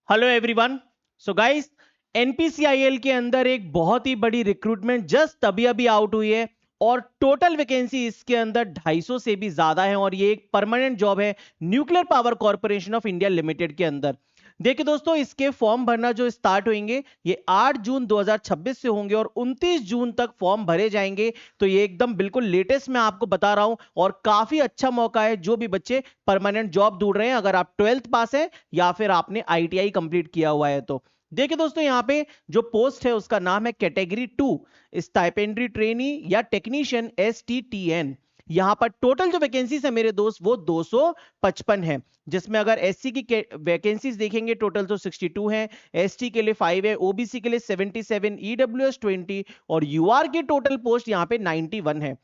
Hello everyone. So guys, NPCIL के अंदर एक बहुत ही बड़ी रिक्रूटमेंट जस्ट अभी अभी आउट हुई है और टोटल वैकेंसी इसके अंदर 250 से भी ज्यादा है और ये एक परमानेंट जॉब है nuclear power corporation of India limited के अंदर। देखिए दोस्तों, इसके फॉर्म भरना जो स्टार्ट होंगे ये 8 जून 2026 से होंगे और 29 जून तक फॉर्म भरे जाएंगे। तो ये एकदम बिल्कुल लेटेस्ट मैं आपको बता रहा हूं और काफी अच्छा मौका है जो भी बच्चे परमानेंट जॉब ढूंढ रहे हैं, अगर आप 12th पास है या फिर आपने आईटीआई कंप्लीट किया हुआ है तो। देखिए दोस्तों, यहाँ पे जो पोस्ट है उसका नाम है कैटेगरी 2 स्टाइपेंड्री ट्रेनी या टेक्नीशियन STTN। यहां पर टोटल जो वैकेंसीज है मेरे दोस्त वो 255 है, जिसमें अगर एससी की वैकेंसीज देखेंगे टोटल तो 62 है, एसटी के लिए 5 है, ओबीसी के लिए 77, ईडब्ल्यूएस 20 और यूआर की टोटल पोस्ट यहाँ पे 91 है।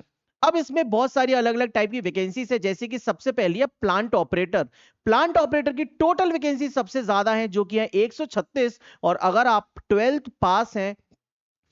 अब इसमें बहुत सारी अलग अलग टाइप की वैकेंसीज है, जैसे कि सबसे पहली है प्लांट ऑपरेटर। प्लांट ऑपरेटर की टोटल वैकेंसी सबसे ज्यादा है जो कि है 136। और अगर आप 12th पास हैं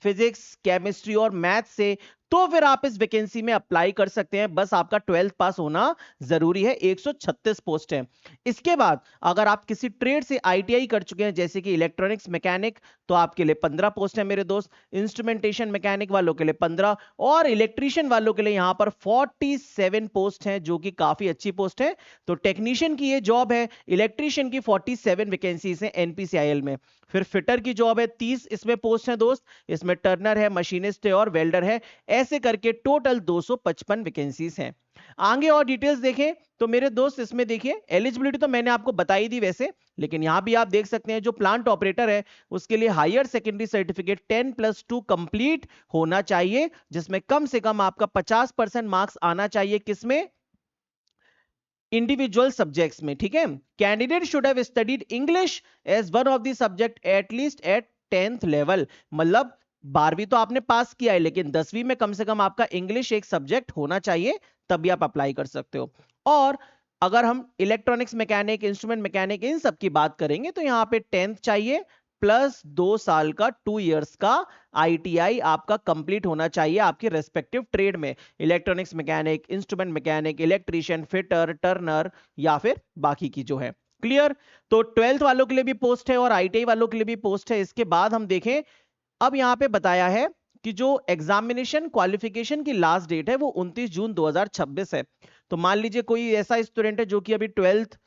फिजिक्स केमिस्ट्री और मैथ से तो फिर आप इस वैकेंसी में अप्लाई कर सकते हैं। बस आपका 12th पास होना जरूरी है। 136 पोस्ट है। इसके बाद अगर आप किसी ट्रेड से आईटीआई कर चुके हैं जैसे कि इलेक्ट्रॉनिक्स मैकेनिक तो आपके लिए 15 पोस्ट है मेरे दोस्त, इंस्ट्रूमेंटेशन मैकेनिक वालों के लिए 15 और इलेक्ट्रीशियन वालों के लिए यहां पर 47 पोस्ट है जो कि काफी अच्छी पोस्ट है। तो टेक्नीशियन की ये जॉब है, इलेक्ट्रीशियन की 47 वैकेंसीज है एनपीसीआईएल में। फिर फिटर की जॉब है 30 इसमें पोस्ट है दोस्त, इसमें टर्नर है, मशीनिस्ट है और वेल्डर है। ऐसे करके टोटल 255 वैकेंसीज हैं। आगे और डिटेल्स देखें तो मेरे दोस्त इसमें देखिए एलिजिबिलिटी तो मैंने आपको बताई दी वैसे, लेकिन यहां भी आप देख सकते हैं जो प्लांट ऑपरेटर है उसके लिए हायर सेकेंडरी सर्टिफिकेट 10+2 कंप्लीट होना चाहिए, जिसमें कम से कम आपका 50% मार्क्स आना चाहिए। किसमें? इंडिविजुअल सब्जेक्ट्स में। ठीक है, candidate should have studied English as one of the subject at least at 10th level. मतलब 12वीं तो आपने पास किया है लेकिन 10वीं में कम से कम आपका इंग्लिश एक सब्जेक्ट होना चाहिए, तभी आप अप्लाई कर सकते हो। और अगर हम इलेक्ट्रॉनिक्स मैकेनिक, इंस्ट्रूमेंट मैकेनिक इन सब की बात करेंगे तो यहां पे 10th चाहिए प्लस 2 साल का 2 इयर्स का आईटीआई आपका कंप्लीट होना चाहिए आपके रेस्पेक्टिव ट्रेड में, electronics mechanic, instrument mechanic, electrician, fitter, Turner या फिर बाकी की जो है। क्लियर? तो 12th वालों के लिए भी पोस्ट है और आईटीआई वालों के लिए भी पोस्ट है। इसके बाद हम देखें, अब यहां पे बताया है कि जो एग्जामिनेशन क्वालिफिकेशन की लास्ट डेट है वो 29 जून 2026 है। तो मान लीजिए कोई ऐसा स्टूडेंट है जो कि अभी 12th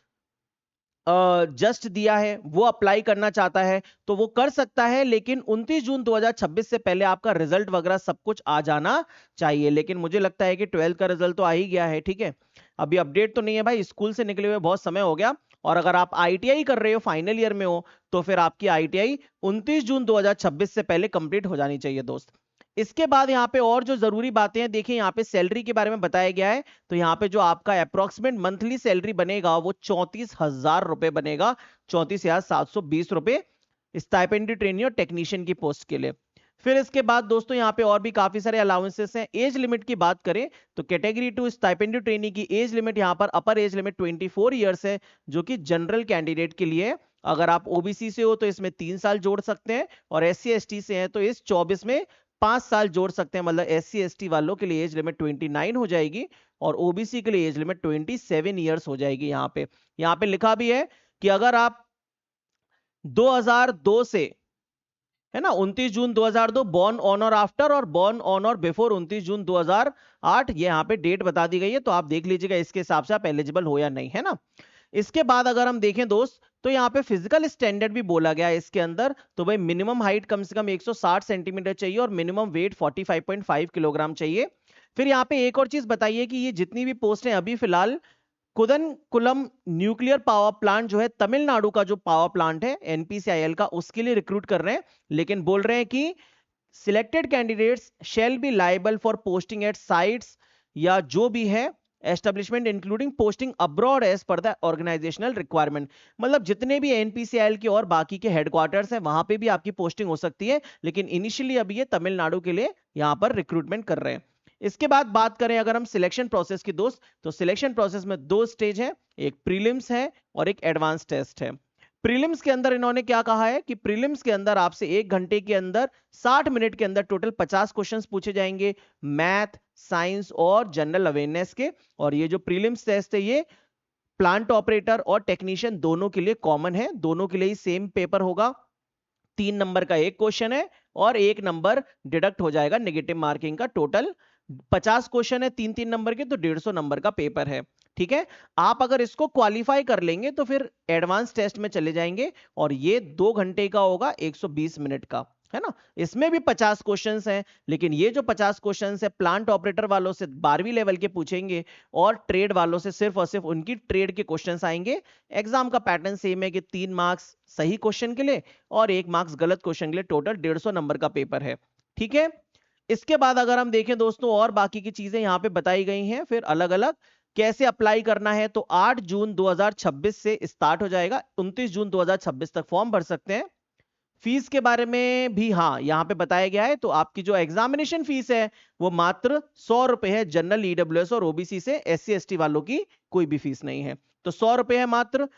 जस्ट दिया है, वो अप्लाई करना चाहता है तो वो कर सकता है, लेकिन 29 जून 2026 से पहले आपका रिजल्ट वगैरह सब कुछ आ जाना चाहिए। लेकिन मुझे लगता है कि 12th का रिजल्ट तो आ ही गया है। ठीक है, अभी अपडेट तो नहीं है भाई, स्कूल से निकले हुए बहुत समय हो गया। और अगर आप आईटीआई कर रहे हो, फाइनल ईयर में हो, तो फिर आपकी आईटीआई 29 जून 2026 से पहले कंप्लीट हो जानी चाहिए दोस्त। इसके बाद यहाँ पे और जो जरूरी बातें हैं, देखिए यहाँ पे सैलरी के बारे में बताया गया है। तो यहाँ पे जो आपका अप्रोक्सीमेट मंथली सैलरी बनेगा वो 34,000 रुपए बनेगा, 34,720 रुपए स्टाइपेंडी ट्रेनी और टेक्नीशियन की पोस्ट के लिए। फिर इसके बाद दोस्तों यहाँ पे और भी काफी सारे अलाउंसेस हैं। एज लिमिट की बात करें तो कैटेगरी 2 स्टाइपेंडी ट्रेनी की एज लिमिट यहाँ पर अपर एज लिमिट 24 ईयर्स है, जो कि जनरल कैंडिडेट के लिए। अगर आप ओबीसी से हो तो इसमें 3 साल जोड़ सकते हैं और SC ST से हैं तो इस 24 में 5 साल जोड़ सकते हैं। मतलब SC ST वालों के लिए एज लिमिट 29 हो जाएगी और ओबीसी के लिए एज लिमिट 27 ईयर्स हो जाएगी। यहाँ पे लिखा भी है कि अगर आप 2002 से, है ना, 29 जून 2002 बॉर्न ऑन और आफ्टर और बॉर्न ऑन और बिफोर 29 जून 2008, ये यहाँ पे डेट बता दी गई है, तो आप देख लीजिएगा इसके हिसाब से आप एलिजिबल हो या नहीं, है ना। इसके बाद अगर हम देखें दोस्त तो यहाँ पे फिजिकल स्टैंडर्ड भी बोला गया है इसके अंदर। तो भाई मिनिमम हाइट कम से कम 160 सेंटीमीटर चाहिए और मिनिमम वेट 45.5 किलोग्राम चाहिए। फिर यहाँ पे एक और चीज बताइए कि ये जितनी भी पोस्ट हैं अभी फिलहाल कुदनकुलम न्यूक्लियर पावर प्लांट जो है तमिलनाडु का जो पावर प्लांट है एनपीसीआईएल का, उसके लिए रिक्रूट कर रहे हैं। लेकिन बोल रहे हैं कि selected candidates shall be liable for posting at sites या जो भी है establishment including posting abroad as per the organisational requirement. मतलब जितने भी एनपीसीआईएल के और बाकी के हेडक्वार्टर्स हैं वहां पे भी आपकी पोस्टिंग हो सकती है, लेकिन इनिशियली अभी ये तमिलनाडु के लिए यहां पर रिक्रूटमेंट कर रहे हैं। इसके बाद बात करें अगर हम सिलेक्शन प्रोसेस की दोस्त, तो सिलेक्शन प्रोसेस में 2 स्टेज है, एक प्रीलिम्स है और एक एडवांस टेस्ट है। प्रीलिम्स के अंदर इन्होंने क्या कहा है कि प्रीलिम्स के अंदर आपसे 1 घंटे के अंदर 60 मिनट के अंदर टोटल 50 क्वेश्चंस पूछे जाएंगे, मैथ, साइंस और जनरल अवेयरनेस के। और ये जो प्रीलिम्स टेस्ट है ये प्लांट ऑपरेटर और टेक्नीशियन दोनों के लिए कॉमन है, दोनों के लिए ही सेम पेपर होगा। 3 नंबर का एक क्वेश्चन है और 1 नंबर डिडक्ट हो जाएगा नेगेटिव मार्किंग का। टोटल 50 क्वेश्चन है 3-3 नंबर के, तो 150 नंबर का पेपर है। ठीक है, आप अगर इसको क्वालिफाई कर लेंगे तो फिर एडवांस टेस्ट में चले जाएंगे और ये 2 घंटे का होगा, 120 मिनट का, है ना। इसमें भी 50 क्वेश्चंस हैं, लेकिन ये जो 50 क्वेश्चंस है प्लांट ऑपरेटर वालों से 12वीं लेवल के पूछेंगे और ट्रेड वालों से सिर्फ और सिर्फ उनकी ट्रेड के क्वेश्चंस आएंगे। एग्जाम का पैटर्न सेम है कि 3 मार्क्स सही क्वेश्चन के लिए और 1 मार्क्स गलत क्वेश्चन के लिए, टोटल 150 नंबर का पेपर है। ठीक है, इसके बाद अगर हम देखें दोस्तों और बाकी की चीजें यहां पे बताई गई हैं, फिर अलग अलग कैसे अप्लाई करना है। तो 8 जून 2026 से स्टार्ट हो जाएगा, 29 जून 2026 तक फॉर्म भर सकते हैं। फीस के बारे में भी हाँ यहां पे बताया गया है। तो आपकी जो एग्जामिनेशन फीस है वो मात्र 100 रुपए है। जनरल, ईडब्ल्यूएस और ओबीसी से SC ST वालों की कोई भी फीस नहीं है, तो 100 रुपए है मात्र।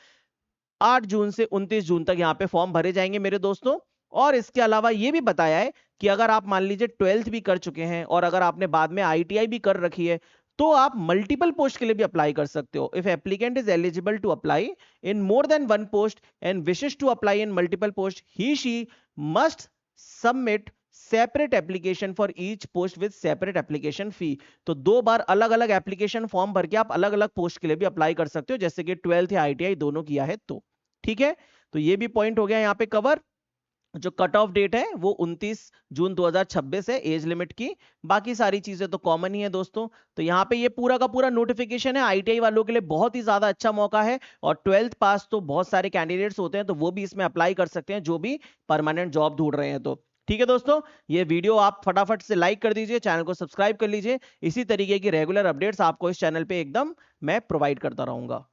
8 जून से 29 जून तक यहाँ पे फॉर्म भरे जाएंगे मेरे दोस्तों। और इसके अलावा ये भी बताया है कि अगर आप मान लीजिए 12th भी कर चुके हैं और अगर आपने बाद में ITI भी कर रखी है, तो आप मल्टीपल पोस्ट के लिए भी अप्लाई कर सकते हो। If applicant is eligible to apply in more than one post and wishes to apply in multiple post, he she must submit separate application for each post with separate application fee. तो 2 बार अलग अलग application form भर के आप अलग अलग post के लिए भी अप्लाई कर सकते हो, जैसे कि 12th या ITI दोनों किया है तो। ठीक है, तो ये भी पॉइंट हो गया यहाँ पे कवर। जो कट ऑफ डेट है वो 29 जून 2026 है एज लिमिट की। बाकी सारी चीजें तो कॉमन ही है दोस्तों। तो यहाँ पे ये पूरा का पूरा नोटिफिकेशन है ITI वालों के लिए, बहुत ही ज्यादा अच्छा मौका है। और 12th पास तो बहुत सारे कैंडिडेट्स होते हैं, तो वो भी इसमें अप्लाई कर सकते हैं जो भी परमानेंट जॉब ढूंढ रहे हैं। तो ठीक है दोस्तों, ये वीडियो आप फटाफट से लाइक कर दीजिए, चैनल को सब्सक्राइब कर लीजिए। इसी तरीके की रेगुलर अपडेट्स आपको इस चैनल पे एकदम मैं प्रोवाइड करता रहूंगा।